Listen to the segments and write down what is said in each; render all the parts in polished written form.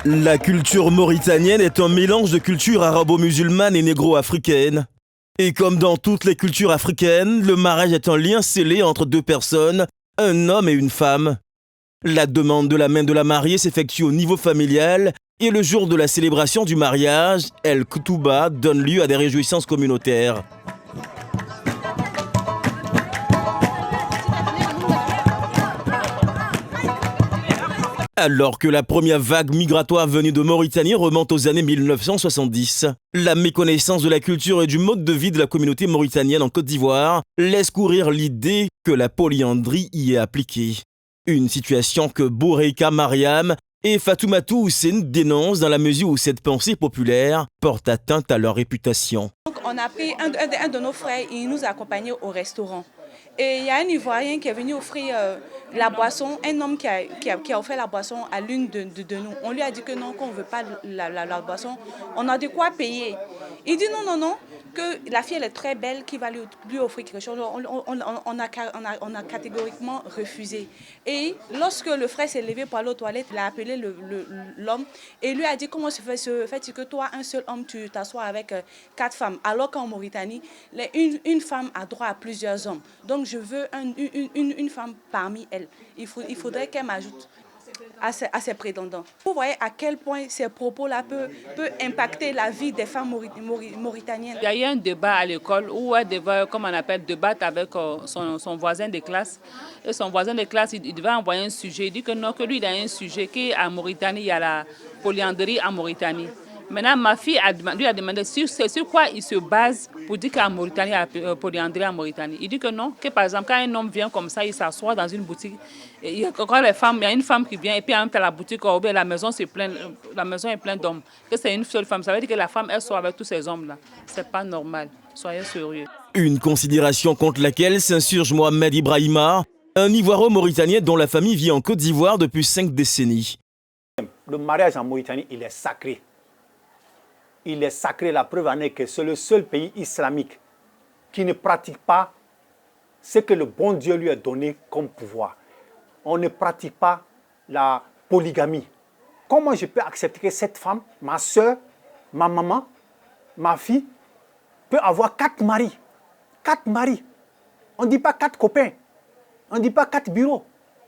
La culture mauritanienne est un mélange de cultures arabo-musulmanes et négro-africaines. Et comme dans toutes les cultures africaines, le mariage est un lien scellé entre deux personnes, un homme et une femme. La demande de la main de la mariée s'effectue au niveau familial et le jour de la célébration du mariage, El Koutouba donne lieu à des réjouissances communautaires. Alors que la première vague migratoire venue de Mauritanie remonte aux années 1970, la méconnaissance de la culture et du mode de vie de la communauté mauritanienne en Côte d'Ivoire laisse courir l'idée que la polyandrie y est appliquée. Une situation que Bourreika Mariam et Fatoumatou Hussein dénoncent dans la mesure où cette pensée populaire porte atteinte à leur réputation. Donc on a pris un de nos frères, il nous a accompagnés au restaurant. Et il y a un Ivoirien qui est venu offrir la boisson, un homme qui a offert la boisson à l'une de nous. On lui a dit que non, qu'on ne veut pas la boisson, on a de quoi payer. Il dit non, que la fille elle est très belle, qui va lui offrir quelque chose. On a catégoriquement refusé. Et lorsque le frère s'est levé pour aller aux toilettes, il a appelé l'homme et lui a dit comment se fait-il que toi, un seul homme, tu t'assois avec 4 femmes, alors qu'en Mauritanie, une femme a droit à plusieurs hommes. Donc je veux une femme parmi elles. Il faudrait qu'elle m'ajoute à ses prétendants. Vous voyez à quel point ces propos-là peuvent impacter la vie des femmes mauritaniennes. Il y a eu un débat à l'école où elle devait, comme on appelle, débattre avec son voisin de classe. Et son voisin de classe, il devait envoyer un sujet. Il dit que non, que lui, il a un sujet, qu'en Mauritanie, il y a la polyandrie en Mauritanie. Maintenant, ma fille lui a demandé sur quoi il se base pour dire qu'en Mauritanie, il y a polyandrie en Mauritanie. Il dit que non, que par exemple, quand un homme vient comme ça, il s'assoit dans une boutique. Et il y a une femme qui vient et puis en même temps, la boutique, ou bien la maison est pleine d'hommes. Que c'est une seule femme. Ça veut dire que la femme, elle sort avec tous ces hommes-là. C'est pas normal. Soyez sérieux. Une considération contre laquelle s'insurge Mohamed Ibrahima, un Ivoiro-Mauritanien dont la famille vit en Côte d'Ivoire depuis 5 décennies. Le mariage en Mauritanie, il est sacré. Il est sacré, la preuve en est que c'est le seul pays islamique qui ne pratique pas ce que le bon Dieu lui a donné comme pouvoir. On ne pratique pas la polygamie. Comment je peux accepter que cette femme, ma soeur, ma maman, ma fille, peut avoir 4 maris? 4 maris. On ne dit pas 4 copains. On ne dit pas 4 bureaux.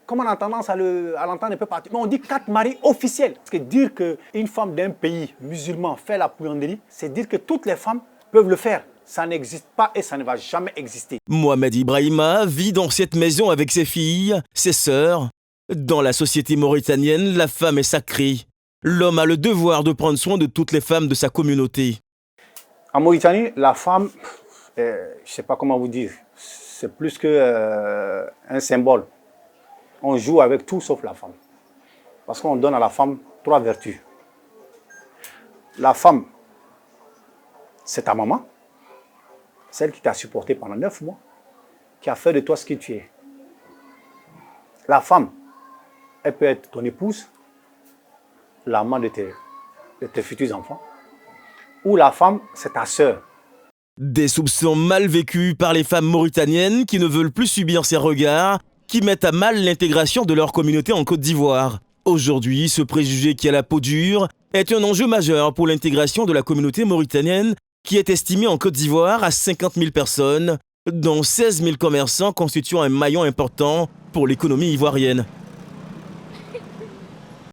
Comme on a tendance à l'entendre un peu partout. Mais on dit 4 maris officiels. Parce que dire qu'une femme d'un pays musulman fait la polyandrie, c'est dire que toutes les femmes peuvent le faire. Ça n'existe pas et ça ne va jamais exister. Mohamed Ibrahima vit dans cette maison avec ses filles, ses sœurs. Dans la société mauritanienne, la femme est sacrée. L'homme a le devoir de prendre soin de toutes les femmes de sa communauté. En Mauritanie, la femme, je ne sais pas comment vous dire, c'est plus qu'un symbole. On joue avec tout sauf la femme. Parce qu'on donne à la femme 3 vertus. La femme, c'est ta maman, celle qui t'a supporté pendant 9 mois, qui a fait de toi ce que tu es. La femme, elle peut être ton épouse, l'amant de tes futurs enfants, ou la femme, c'est ta sœur. Des soupçons mal vécus par les femmes mauritaniennes qui ne veulent plus subir ces regards, qui mettent à mal l'intégration de leur communauté en Côte d'Ivoire. Aujourd'hui, ce préjugé qui a la peau dure est un enjeu majeur pour l'intégration de la communauté mauritanienne qui est estimée en Côte d'Ivoire à 50 000 personnes, dont 16 000 commerçants constituant un maillon important pour l'économie ivoirienne.